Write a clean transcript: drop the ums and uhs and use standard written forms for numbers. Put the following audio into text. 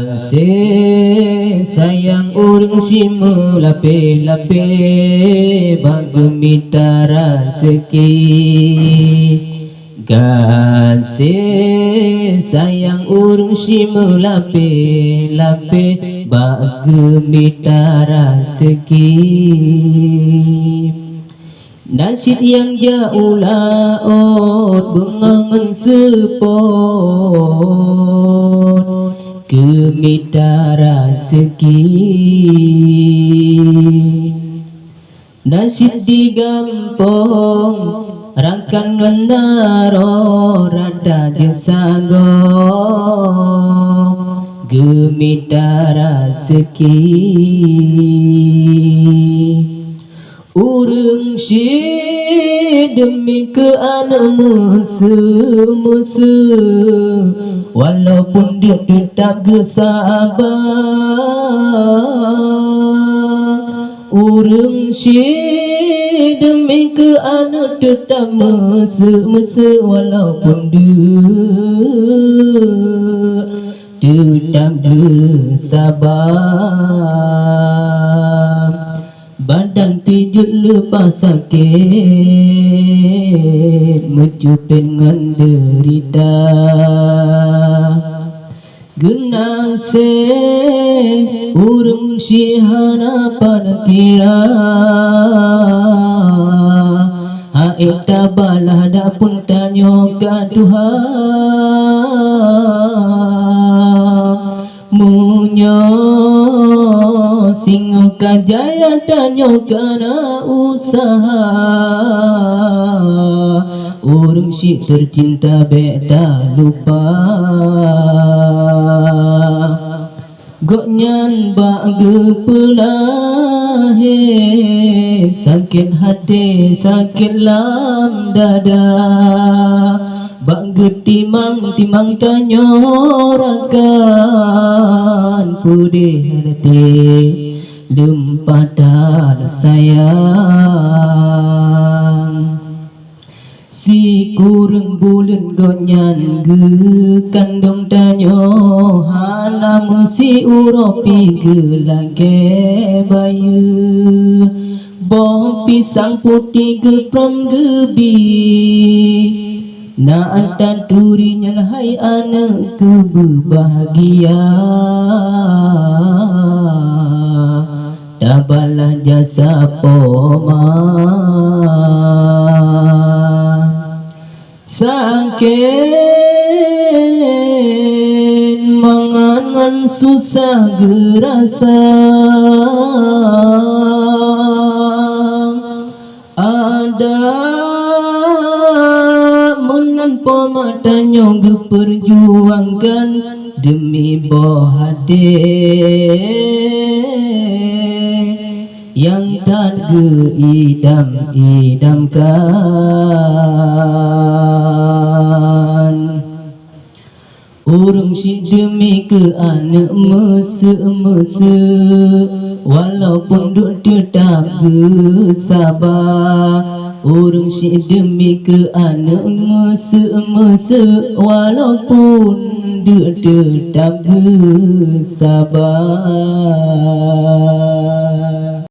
kasih sayang urang si melape-lape bagemita rezeki. Kasih sayang urang si melape-lape bagemita rezeki. Nasyid yang jauh laut bengangan sepot gemita rezeki. Nasyid di gampong rangkan ngenaro rada jesago gemita rezeki. Urang si demi ke anak musuh-musuh walaupun dia tetap gesabar. Urang si demi ke anak tetap musuh-musuh walaupun dia tetap gesabar. Badan pijut lepas sakit mencupin ngan derita. Genang se urang si harapan kira haita balah da pun tanyo ka Tuhan munyo singo kajaya tanyo kana usaha. Urang si tercinta beda lupa goknyan bage pelahe sakit hati sakit lam dada bage timang tanyo rakan pudih hati lempatan sayang. Si kurang bulan gonyan ge kandung tanyo halam si uropi ge lage bayu bom pisang putih ge pram gebi na antan turinya hai anak ke berbahagia. Tabalah jasa poma sakit mangangan susah gerasa ada menan pematanya geperjuangkan demi bohade yang tak idam-idamkan. Urang si demi ke anak mesuk-mesuk walaupun duk tetap sabar. Urang si demi ke anak mesuk-mesuk walaupun duk tetap sabar.